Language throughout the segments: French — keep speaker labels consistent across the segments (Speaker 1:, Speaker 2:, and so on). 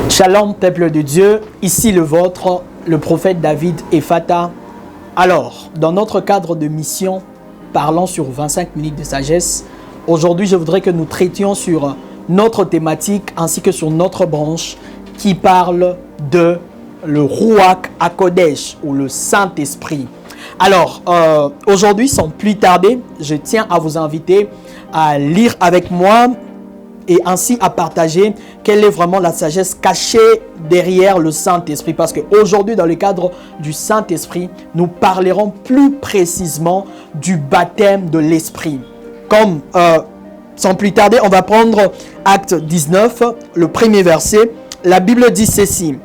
Speaker 1: Shalom, peuple de Dieu, ici le vôtre, le prophète David Ephata. Alors, dans notre cadre de mission, parlant sur 25 minutes de sagesse, aujourd'hui je voudrais que nous traitions sur notre thématique ainsi que sur notre branche qui parle de le Ruach HaKodesh ou le Saint-Esprit. Alors, aujourd'hui, sans plus tarder, je tiens à vous inviter à lire avec moi et ainsi à partager quelle est vraiment la sagesse cachée derrière le Saint-Esprit. Parce qu'aujourd'hui, dans le cadre du Saint-Esprit, nous parlerons plus précisément du baptême de l'Esprit. Comme, sans plus tarder, on va prendre Acte 19, le premier verset. La Bible dit ceci.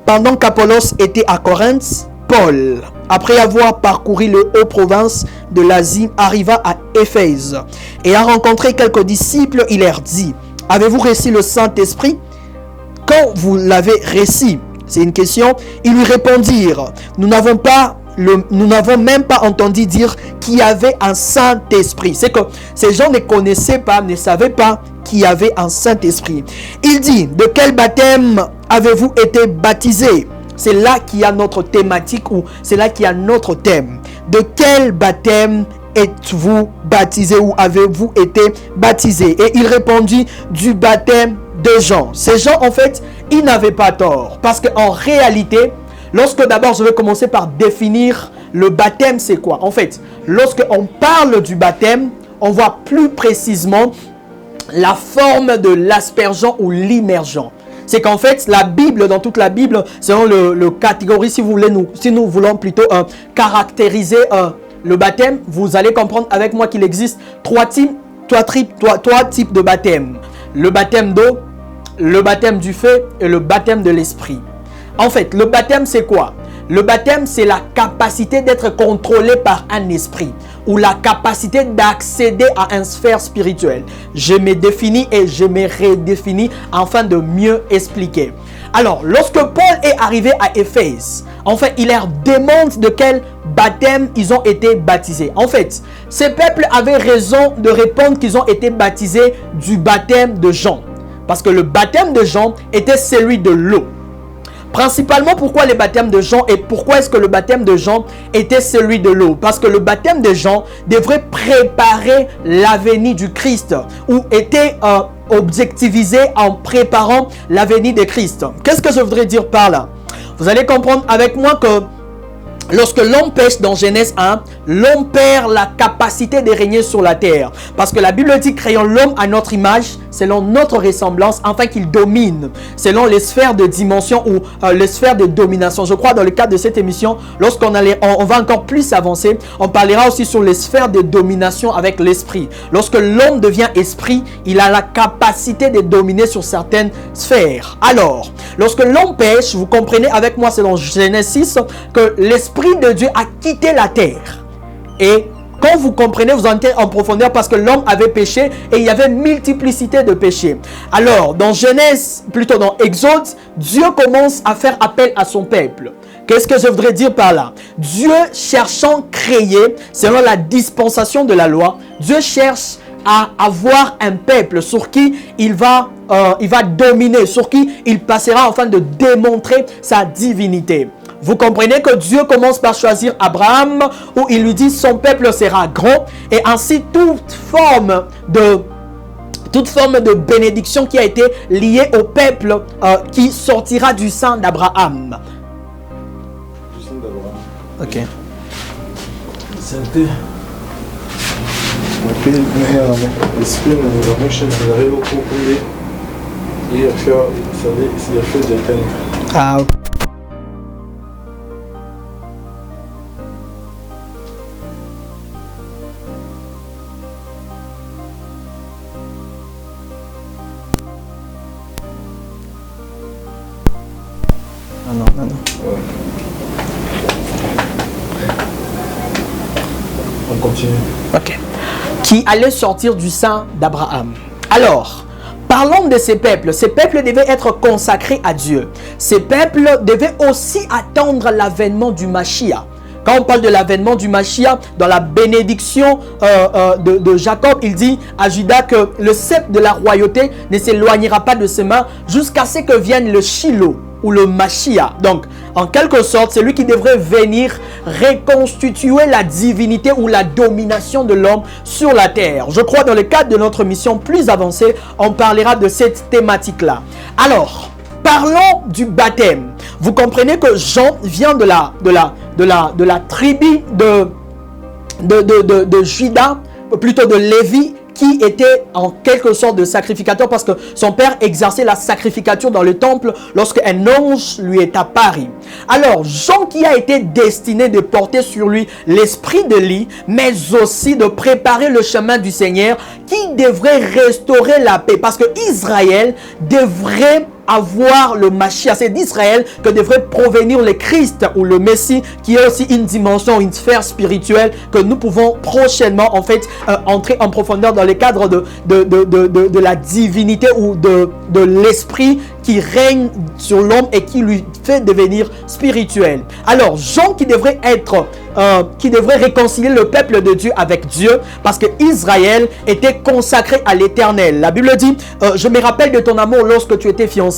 Speaker 1: Pendant qu'Apollos était à Corinthe, Paul, après avoir parcouru les hautes provinces de l'Asie, arriva à Éphèse et a rencontré quelques disciples. Il leur dit: avez-vous reçu le Saint-Esprit quand vous l'avez reçu? C'est une question. Ils lui répondirent: nous n'avons même pas entendu dire qu'il y avait un Saint-Esprit. C'est que ces gens ne connaissaient pas, ne savaient pas qu'il y avait un Saint-Esprit. Il dit: de quel baptême avez-vous été baptisés? C'est là qu'il y a notre thématique, ou c'est là qu'il y a notre thème. De quel baptême êtes-vous baptisé ou avez-vous été baptisé? Et il répondit: du baptême de Jean. Ces gens, en fait, ils n'avaient pas tort. Parce qu'en réalité, lorsque d'abord je vais commencer par définir le baptême, c'est quoi? En fait, lorsque on parle du baptême, on voit plus précisément la forme de l'aspergeant ou l'immergent. C'est qu'en fait, la Bible, dans toute la Bible, selon le catégorie, si nous voulons plutôt caractériser le baptême, vous allez comprendre avec moi qu'il existe trois types de baptême. Le baptême d'eau, le baptême du feu et le baptême de l'esprit. En fait, le baptême, c'est quoi? Le baptême, c'est la capacité d'être contrôlé par un esprit ou la capacité d'accéder à une sphère spirituelle. Je me définis et je me redéfinis afin de mieux expliquer. Alors, lorsque Paul est arrivé à Éphèse, en fait, il leur demande de quel baptême ils ont été baptisés. En fait, ces peuples avaient raison de répondre qu'ils ont été baptisés du baptême de Jean. Parce que le baptême de Jean était celui de l'eau. Principalement, pourquoi le baptême de Jean et pourquoi est-ce que le baptême de Jean était celui de l'eau? Parce que le baptême de Jean devrait préparer la venue du Christ ou était objectivisé en préparant la venue de Christ. Qu'est-ce que je voudrais dire par là? Vous allez comprendre avec moi que lorsque l'homme pêche dans Genèse 1, l'homme perd la capacité de régner sur la terre. Parce que la Bible dit: créons l'homme à notre image, selon notre ressemblance, afin qu'il domine, selon les sphères de dimension ou les sphères de domination. Je crois dans le cadre de cette émission, lorsqu'on va encore plus avancer, on parlera aussi sur les sphères de domination avec l'esprit. Lorsque l'homme devient esprit, il a la capacité de dominer sur certaines sphères. Alors, lorsque l'homme pêche, vous comprenez avec moi selon Genèse 6 que l'esprit de Dieu a quitté la terre. Et quand vous comprenez, vous entrez en profondeur parce que l'homme avait péché et il y avait multiplicité de péchés. Alors, dans Genèse, plutôt dans Exode, Dieu commence à faire appel à son peuple. Qu'est-ce que je voudrais dire par là? Dieu cherchant créer, selon la dispensation de la loi, Dieu cherche à avoir un peuple sur qui il va dominer, sur qui il passera afin de démontrer sa divinité. Vous comprenez que Dieu commence par choisir Abraham, où il lui dit: son peuple sera grand, et ainsi toute forme de bénédiction qui a été liée au peuple qui sortira du sang d'Abraham.
Speaker 2: Du sang d'Abraham.
Speaker 1: Ok.
Speaker 2: Santé. L'esprit
Speaker 1: Ah, ok. Non.
Speaker 2: Ouais. On continue.
Speaker 1: Ok. Qui allait sortir du sein d'Abraham. Alors, parlons de ces peuples. Ces peuples devaient être consacrés à Dieu. Ces peuples devaient aussi attendre l'avènement du Mashiach. Quand on parle de l'avènement du Mashiach, dans la bénédiction de Jacob, il dit à Judas que le sceptre de la royauté ne s'éloignera pas de ses mains jusqu'à ce que vienne le Shiloh ou le Mashiach. Donc, en quelque sorte, c'est lui qui devrait venir reconstituer la divinité ou la domination de l'homme sur la terre. Je crois dans le cadre de notre mission plus avancée, on parlera de cette thématique-là. Alors, parlons du baptême. Vous comprenez que Jean vient de la tribu de Juda, plutôt de Lévi, qui était en quelque sorte de sacrificateur parce que son père exerçait la sacrificature dans le temple lorsque un ange lui est apparu. Alors, Jean qui a été destiné de porter sur lui l'esprit d'Élie, mais aussi de préparer le chemin du Seigneur qui devrait restaurer la paix parce que Israël devrait avoir le Mashiach, c'est d'Israël que devrait provenir le Christ ou le Messie, qui est aussi une dimension, une sphère spirituelle que nous pouvons prochainement en fait entrer en profondeur dans le cadre de la divinité ou de l'esprit qui règne sur l'homme et qui lui fait devenir spirituel. Alors Jean qui devrait réconcilier le peuple de Dieu avec Dieu parce que Israël était consacré à l'Éternel. La Bible dit, je me rappelle de ton amour lorsque tu étais fiancé.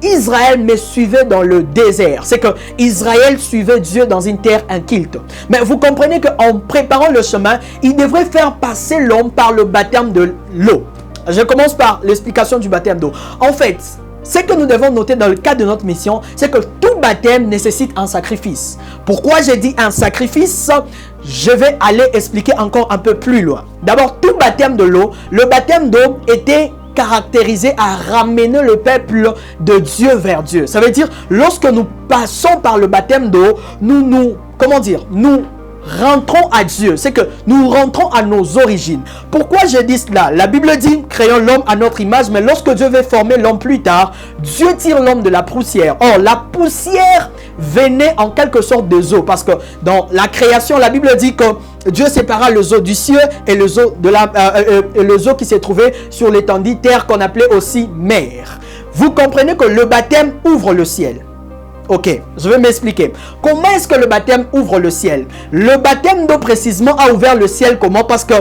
Speaker 1: Israël me suivait dans le désert. C'est que Israël suivait Dieu dans une terre inculte. Mais vous comprenez qu'en préparant le chemin, il devrait faire passer l'homme par le baptême de l'eau. Je commence par l'explication du baptême d'eau. En fait, ce que nous devons noter dans le cadre de notre mission, c'est que tout baptême nécessite un sacrifice. Pourquoi j'ai dit un sacrifice? Je vais aller expliquer encore un peu plus loin. D'abord, tout baptême de l'eau, le baptême d'eau était caractérisé à ramener le peuple de Dieu vers Dieu. Ça veut dire, lorsque nous passons par le baptême d'eau, nous rentrons à Dieu. C'est que nous rentrons à nos origines. Pourquoi je dis cela? La Bible dit, créons l'homme à notre image, mais lorsque Dieu veut former l'homme plus tard, Dieu tire l'homme de la poussière. Or, la poussière venait en quelque sorte des eaux, parce que dans la création, la Bible dit que Dieu sépara les eaux du ciel et les eaux, les eaux qui s'est trouvées sur l'étendue terre qu'on appelait aussi mer. Vous comprenez que le baptême ouvre le ciel. Ok, je vais m'expliquer. Comment est-ce que le baptême ouvre le ciel? Le baptême d'eau précisément a ouvert le ciel. Comment? Parce que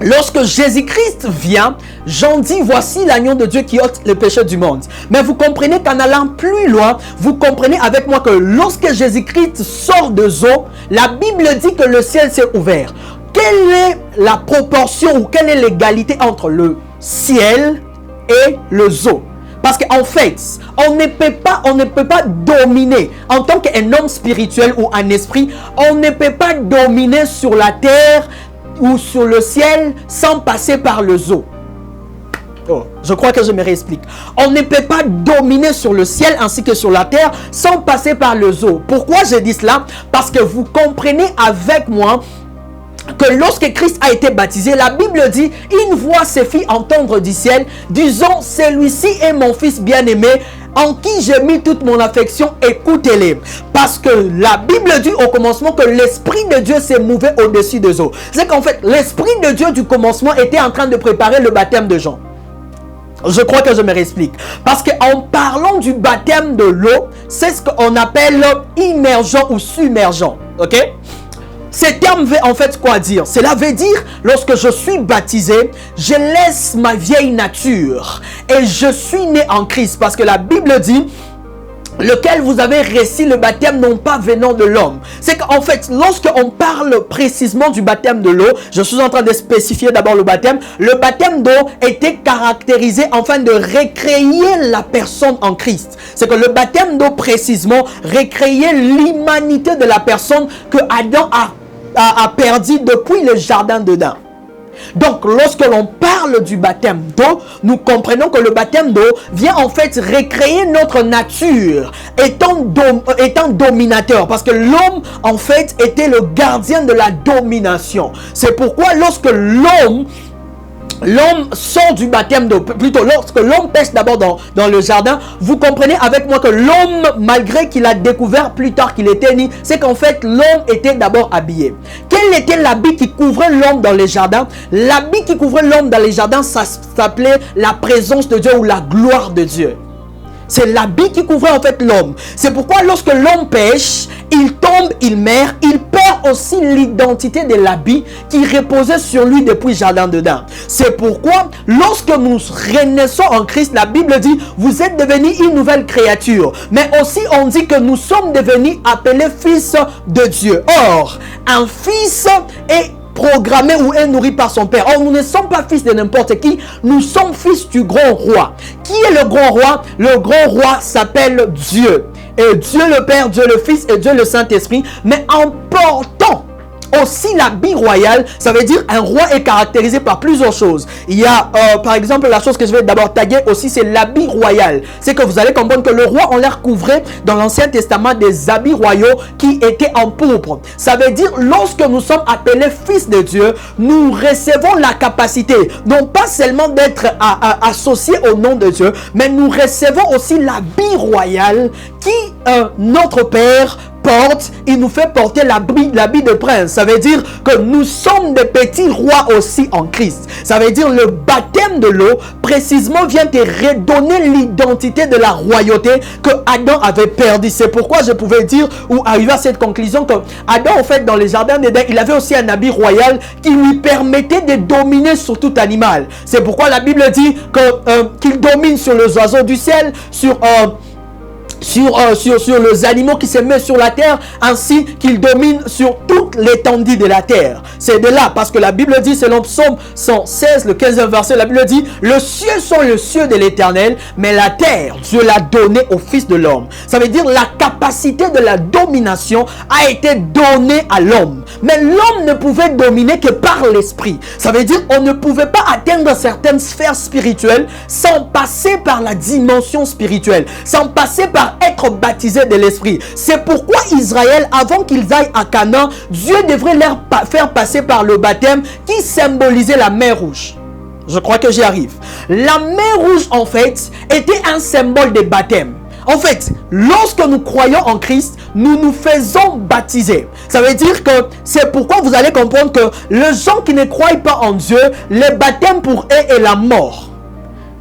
Speaker 1: lorsque Jésus-Christ vient, Jean dit, voici l'agneau de Dieu qui ôte le péché du monde. Mais vous comprenez qu'en allant plus loin, vous comprenez avec moi que lorsque Jésus-Christ sort des eaux, la Bible dit que le ciel s'est ouvert. Quelle est la proportion ou quelle est l'égalité entre le ciel et les eaux? Parce qu'en fait, on ne peut pas dominer, en tant qu'un homme spirituel ou un esprit, on ne peut pas dominer sur la terre ou sur le ciel sans passer par les eaux. Oh, je crois que je me réexplique. On ne peut pas dominer sur le ciel ainsi que sur la terre sans passer par les eaux. Pourquoi je dis cela? Parce que vous comprenez avec moi que lorsque Christ a été baptisé, la Bible dit, une voix se fit entendre du ciel, disant, celui-ci est mon fils bien-aimé, en qui j'ai mis toute mon affection, écoutez-les. Parce que la Bible dit au commencement que l'Esprit de Dieu s'est mouvé au-dessus des eaux. C'est qu'en fait, l'Esprit de Dieu du commencement était en train de préparer le baptême de Jean. Je crois que je me réexplique. Parce qu'en parlant du baptême de l'eau, c'est ce qu'on appelle immergent ou submergent. Ok? Ce terme veut en fait quoi dire? Cela veut dire, lorsque je suis baptisé, je laisse ma vieille nature et je suis né en Christ. Parce que la Bible dit, lequel vous avez reçu le baptême non pas venant de l'homme. C'est qu'en fait, lorsqu'on parle précisément du baptême de l'eau, je suis en train de spécifier d'abord le baptême d'eau était caractérisé afin de recréer la personne en Christ. C'est que le baptême d'eau précisément recréait l'humanité de la personne que Adam a perdu depuis le jardin d'Éden. Donc, lorsque l'on parle du baptême d'eau, nous comprenons que le baptême d'eau vient en fait recréer notre nature, étant dominateur. Parce que l'homme, en fait, était le gardien de la domination. C'est pourquoi lorsque l'homme l'homme sort du baptême d'eau, plutôt lorsque l'homme pêche d'abord dans le jardin, vous comprenez avec moi que l'homme, malgré qu'il a découvert plus tard qu'il était né, c'est qu'en fait l'homme était d'abord habillé. Quel était l'habit qui couvrait l'homme dans les jardins? L'habit qui couvrait l'homme dans les jardins, ça s'appelait la présence de Dieu ou la gloire de Dieu. C'est l'habit qui couvrait en fait l'homme. C'est pourquoi lorsque l'homme pêche, il tombe, il meurt, il perd aussi l'identité de l'habit qui reposait sur lui depuis le jardin d'Éden. C'est pourquoi lorsque nous renaissons en Christ, la Bible dit, vous êtes devenus une nouvelle créature. Mais aussi on dit que nous sommes devenus appelés fils de Dieu. Or, un fils est programmé ou est nourri par son père. Or, nous ne sommes pas fils de n'importe qui, nous sommes fils du grand roi. Qui est le grand roi? Le grand roi s'appelle Dieu. Et Dieu le Père, Dieu le Fils et Dieu le Saint-Esprit. Mais en portant aussi l'habit royal, ça veut dire un roi est caractérisé par plusieurs choses. Il y a par exemple la chose que je vais d'abord taguer aussi, c'est l'habit royal. C'est que vous allez comprendre que le roi, on leur couvrait dans l'Ancien Testament des habits royaux qui étaient en pourpre. Ça veut dire lorsque nous sommes appelés fils de Dieu, nous recevons la capacité non pas seulement d'être associés au nom de Dieu, mais nous recevons aussi l'habit royal qui notre Père porte, il nous fait porter l'habit de prince. Ça veut dire que nous sommes des petits rois aussi en Christ. Ça veut dire le baptême de l'eau précisément vient te redonner l'identité de la royauté que Adam avait perdu. C'est pourquoi je pouvais dire ou arriver à cette conclusion que Adam en fait dans les jardins d'Éden, il avait aussi un habit royal qui lui permettait de dominer sur tout animal. C'est pourquoi la Bible dit qu'il domine sur les oiseaux du ciel, sur les animaux qui se mettent sur la terre, ainsi qu'il domine sur toute l'étendue de la terre. C'est de là, parce que la Bible dit, selon Psaume 116, le 15e verset, la Bible dit, les cieux sont les cieux de l'Éternel, mais la terre, Dieu l'a donnée au Fils de l'homme. Ça veut dire la capacité de la domination a été donnée à l'homme. Mais l'homme ne pouvait dominer que par l'esprit. Ça veut dire on ne pouvait pas atteindre certaines sphères spirituelles sans passer par la dimension spirituelle, sans passer par être baptisé de l'esprit. C'est pourquoi Israël, avant qu'ils aillent à Canaan, Dieu devrait leur faire passer par le baptême qui symbolisait la mer Rouge. Je crois que j'y arrive. La mer Rouge, en fait, était un symbole de baptême. En fait, lorsque nous croyons en Christ, nous nous faisons baptiser. Ça veut dire que c'est pourquoi vous allez comprendre que les gens qui ne croient pas en Dieu, le baptême pour eux est la mort.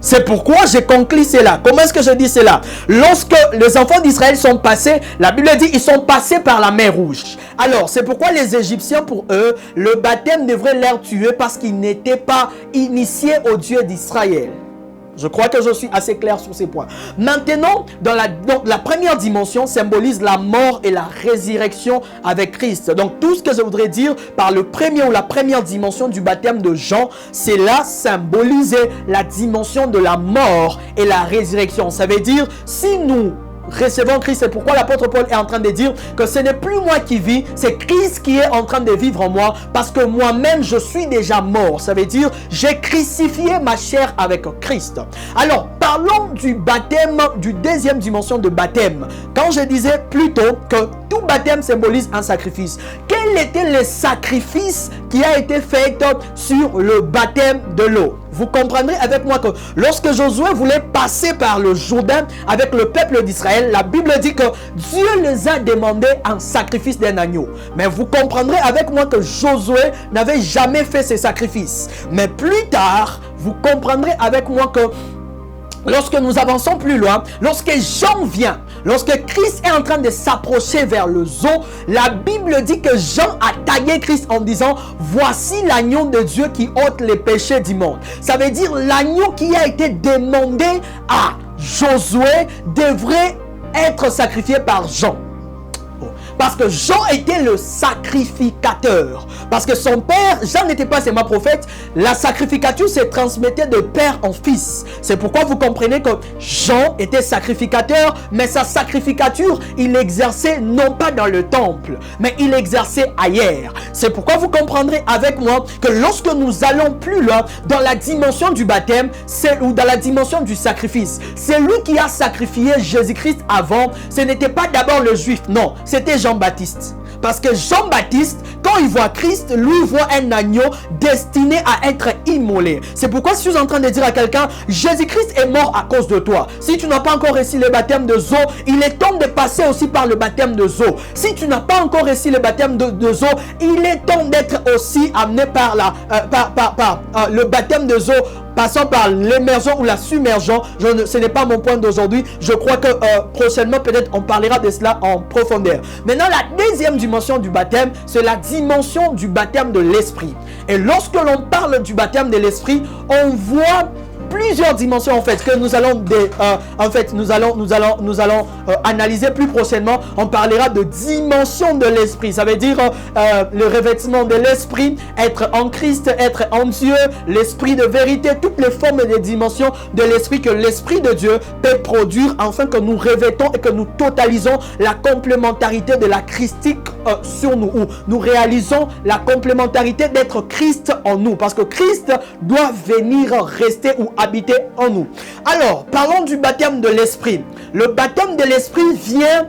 Speaker 1: C'est pourquoi je conclus cela. Comment est-ce que je dis cela? Lorsque les enfants d'Israël sont passés, la Bible dit ils sont passés par la mer Rouge. Alors, c'est pourquoi les Égyptiens, pour eux, le baptême devrait les tuer parce qu'ils n'étaient pas initiés au Dieu d'Israël. Je crois que je suis assez clair sur ces points. Maintenant, donc, la première dimension symbolise la mort et la résurrection avec Christ. Donc, tout ce que je voudrais dire par le premier ou la première dimension du baptême de Jean, c'est là symboliser la dimension de la mort et la résurrection. Ça veut dire, si nous recevons Christ, c'est pourquoi l'apôtre Paul est en train de dire que ce n'est plus moi qui vis, c'est Christ qui est en train de vivre en moi, parce que moi-même je suis déjà mort. Ça veut dire j'ai crucifié ma chair avec Christ. Alors parlons du baptême, du deuxième dimension de baptême. Quand je disais plutôt que tout baptême symbolise un sacrifice, quel était le sacrifice qui a été fait sur le baptême de l'eau? Vous comprendrez avec moi que lorsque Josué voulait passer par le Jourdain avec le peuple d'Israël, la Bible dit que Dieu les a demandé un sacrifice d'un agneau. Mais vous comprendrez avec moi que Josué n'avait jamais fait ce sacrifice. Mais plus tard, vous comprendrez avec moi que lorsque nous avançons plus loin, lorsque Jean vient, lorsque Christ est en train de s'approcher vers le zoo, la Bible dit que Jean a tagué Christ en disant « Voici l'agneau de Dieu qui ôte les péchés du monde ». Ça veut dire l'agneau qui a été demandé à Josué devrait être sacrifié par Jean. Parce que Jean était le sacrificateur. Parce que son père, Jean n'était pas seulement prophète. La sacrificature se transmettait de père en fils. C'est pourquoi vous comprenez que Jean était sacrificateur. Mais sa sacrificature, il l'exerçait non pas dans le temple, mais il l'exerçait ailleurs. C'est pourquoi vous comprendrez avec moi que lorsque nous allons plus loin dans la dimension du baptême, ou dans la dimension du sacrifice, c'est lui qui a sacrifié Jésus-Christ avant. Ce n'était pas d'abord le juif, non. C'était Jean Jean-Baptiste. Parce que Jean-Baptiste, quand il voit Christ, lui voit un agneau destiné à être immolé. C'est pourquoi je suis en train de dire à quelqu'un, Jésus-Christ est mort à cause de toi. Si tu n'as pas encore reçu le baptême de eau, il est temps de passer aussi par le baptême de eau. Si tu n'as pas encore reçu le baptême de eau, il est temps d'être aussi amené par le baptême de eau, passant par l'immersion ou la submersion. Ce n'est pas mon point d'aujourd'hui. Je crois que prochainement, peut-être, on parlera de cela en profondeur. Maintenant, la deuxième dimension du baptême, c'est la dimension du baptême de l'esprit. Et lorsque l'on parle du baptême de l'esprit, on voit plusieurs dimensions en fait que nous allons analyser plus prochainement. On parlera de dimension de l'esprit. Ça veut dire le revêtement de l'esprit, être en Christ, être en Dieu, l'esprit de vérité, toutes les formes et les dimensions de l'esprit que l'esprit de Dieu peut produire afin que nous revêtons et que nous totalisons la complémentarité de la christique sur nous, ou nous réalisons la complémentarité d'être Christ en nous, parce que Christ doit venir rester ou habiter en nous. Alors, parlons du baptême de l'esprit. Le baptême de l'esprit vient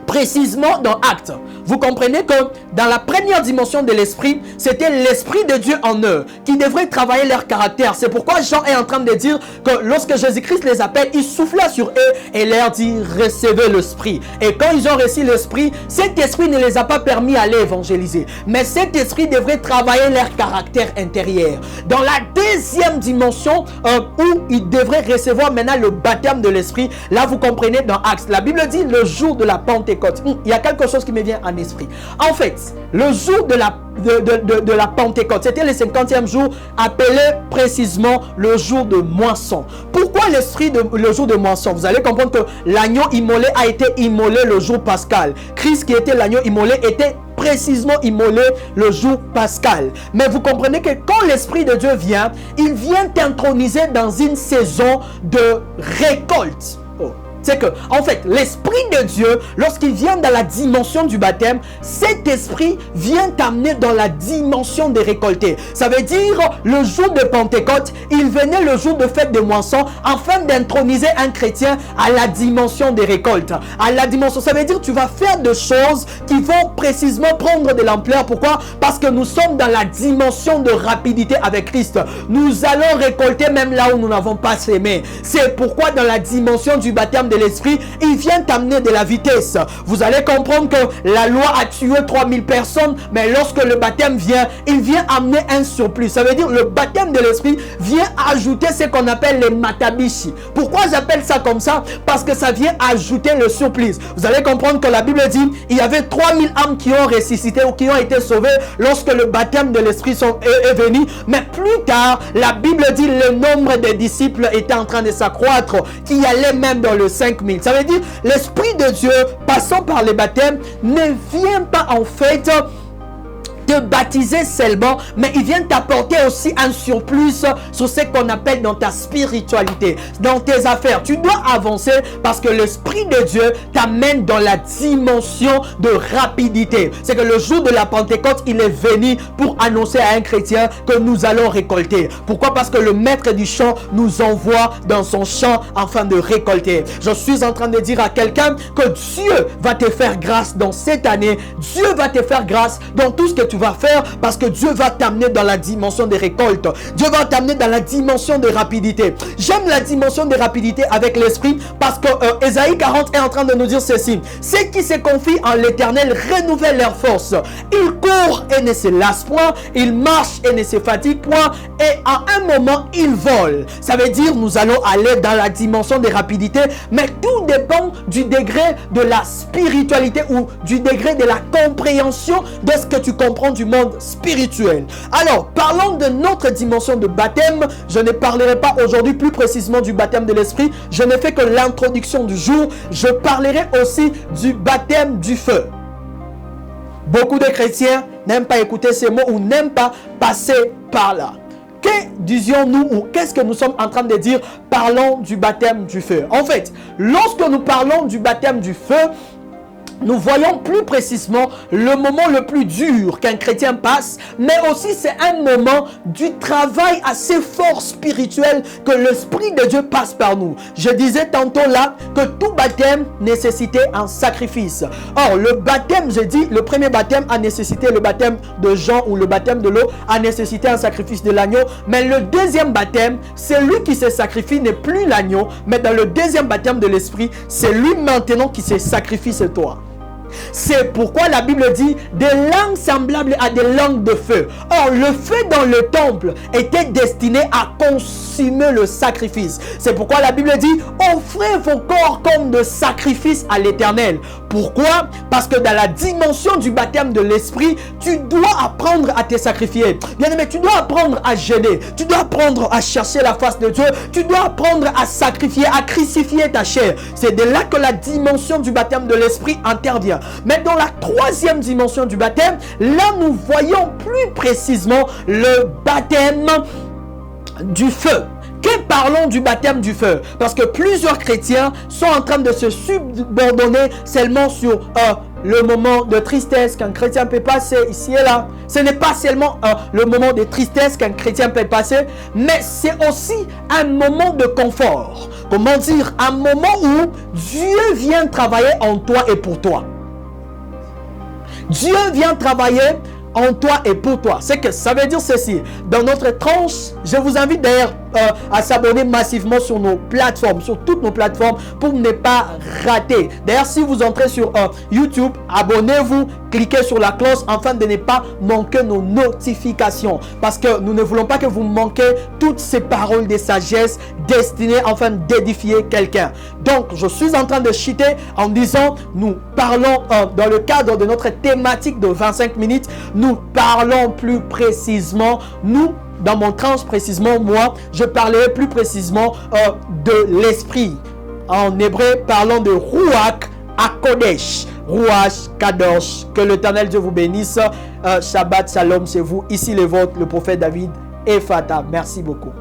Speaker 1: précisément dans Actes. Vous comprenez que dans la première dimension de l'esprit, c'était l'esprit de Dieu en eux qui devrait travailler leur caractère. C'est pourquoi Jean est en train de dire que lorsque Jésus-Christ les appelle, il souffla sur eux et leur dit recevez l'esprit. Et quand ils ont reçu l'esprit, cet esprit ne les a pas permis d'aller évangéliser, mais cet esprit devrait travailler leur caractère intérieur. Dans la deuxième dimension où ils devraient recevoir maintenant le baptême de l'esprit, là vous comprenez dans Actes, la Bible dit le jour de la Pentecôte. Il y a quelque chose qui me vient en esprit. En fait, le jour de la Pentecôte, c'était le 50e jour, appelé précisément le jour de moisson. Pourquoi le jour de moisson? Vous allez comprendre que l'agneau immolé a été immolé le jour pascal. Christ qui était l'agneau immolé était précisément immolé le jour pascal. Mais vous comprenez que quand l'Esprit de Dieu vient, il vient t'introniser dans une saison de récolte. C'est que, en fait, l'Esprit de Dieu, lorsqu'il vient dans la dimension du baptême, cet Esprit vient t'amener dans la dimension des récoltés. Ça veut dire, le jour de Pentecôte, il venait le jour de fête de moisson, afin d'introniser un chrétien à la dimension des récoltes. À la dimension, ça veut dire, tu vas faire des choses qui vont précisément prendre de l'ampleur. Pourquoi? Parce que nous sommes dans la dimension de rapidité avec Christ. Nous allons récolter même là où nous n'avons pas sémé. C'est pourquoi dans la dimension du baptême de l'esprit, il vient t'amener de la vitesse. Vous allez comprendre que la loi a tué 3000 personnes, mais lorsque le baptême vient, il vient amener un surplus. Ça veut dire le baptême de l'esprit vient ajouter ce qu'on appelle les matabishi. Pourquoi j'appelle ça comme ça? Parce que ça vient ajouter le surplus. Vous allez comprendre que la Bible dit il y avait 3000 âmes qui ont ressuscité ou qui ont été sauvées lorsque le baptême de l'esprit est venu. Mais plus tard, la Bible dit le nombre des disciples était en train de s'accroître, qui allait même dans le 5000. Ça veut dire l'Esprit de Dieu, passant par les baptêmes, ne vient pas en fait te baptiser seulement, mais il vient t'apporter aussi un surplus sur ce qu'on appelle dans ta spiritualité, dans tes affaires. Tu dois avancer parce que l'Esprit de Dieu t'amène dans la dimension de rapidité. C'est que le jour de la Pentecôte, il est venu pour annoncer à un chrétien que nous allons récolter. Pourquoi? Parce que le maître du champ nous envoie dans son champ afin de récolter. Je suis en train de dire à quelqu'un que Dieu va te faire grâce dans cette année. Dieu va te faire grâce dans tout ce que tu vas faire, parce que Dieu va t'amener dans la dimension des récoltes. Dieu va t'amener dans la dimension de rapidité. J'aime la dimension de rapidité avec l'esprit parce que Ésaïe 40 est en train de nous dire ceci: ceux qui se confient en l'Éternel renouvellent leur force. Ils courent et ne se lassent point, ils marchent et ne se fatiguent point, et à un moment ils volent. Ça veut dire nous allons aller dans la dimension de rapidité, mais tout dépend du degré de la spiritualité ou du degré de la compréhension de ce que tu comprends du monde spirituel. Alors, parlons de notre dimension de baptême. Je ne parlerai pas aujourd'hui plus précisément du baptême de l'esprit. Je ne fais que l'introduction du jour. Je parlerai aussi du baptême du feu. Beaucoup de chrétiens n'aiment pas écouter ces mots ou n'aiment pas passer par là. Que disions-nous ou qu'est-ce que nous sommes en train de dire? Parlons du baptême du feu. En fait, lorsque nous parlons du baptême du feu, nous voyons plus précisément le moment le plus dur qu'un chrétien passe, mais aussi c'est un moment du travail assez fort spirituel que l'Esprit de Dieu passe par nous. Je disais tantôt là que tout baptême nécessitait un sacrifice. Or, le baptême, j'ai dit, le premier baptême a nécessité le baptême de Jean ou le baptême de l'eau a nécessité un sacrifice de l'agneau, mais le deuxième baptême, c'est lui qui se sacrifie, n'est plus l'agneau, mais dans le deuxième baptême de l'Esprit, c'est lui maintenant qui se sacrifie, c'est toi. C'est pourquoi la Bible dit des langues semblables à des langues de feu. Or, le feu dans le temple était destiné à consumer le sacrifice. C'est pourquoi la Bible dit offrez vos corps comme de sacrifice à l'Éternel. Pourquoi? Parce que dans la dimension du baptême de l'Esprit, tu dois apprendre à te sacrifier. Bien aimé, tu dois apprendre à jeûner. Tu dois apprendre à chercher la face de Dieu. Tu dois apprendre à sacrifier, à crucifier ta chair. C'est de là que la dimension du baptême de l'Esprit intervient. Mais dans la troisième dimension du baptême, là nous voyons plus précisément le baptême du feu. Que parlons du baptême du feu? Parce que plusieurs chrétiens sont en train de se subordonner seulement sur le moment de tristesse qu'un chrétien peut passer ici et là. Ce n'est pas seulement le moment de tristesse qu'un chrétien peut passer, mais c'est aussi un moment de confort. Comment dire? Un moment où Dieu vient travailler en toi et pour toi. Dieu vient travailler en toi et pour toi. C'est que ça veut dire ceci. Dans notre tranche, je vous invite d'ailleurs à s'abonner massivement sur nos plateformes, sur toutes nos plateformes pour ne pas rater. D'ailleurs, si vous entrez sur YouTube, abonnez-vous, cliquez sur la cloche afin de ne pas manquer nos notifications. Parce que nous ne voulons pas que vous manquiez toutes ces paroles de sagesse destinées afin d'édifier quelqu'un. Donc, je suis en train de chuter en disant, nous parlons dans le cadre de notre thématique de 25 minutes, nous parlons plus précisément, dans mon tranche précisément, moi, je parlerai plus précisément de l'esprit. En hébreu, parlons de Ruach HaKodesh. Ruach Kadosh. Que l'Éternel Dieu vous bénisse. Shabbat Shalom, c'est vous. Ici le vôtre, le prophète David Ephata. Merci beaucoup.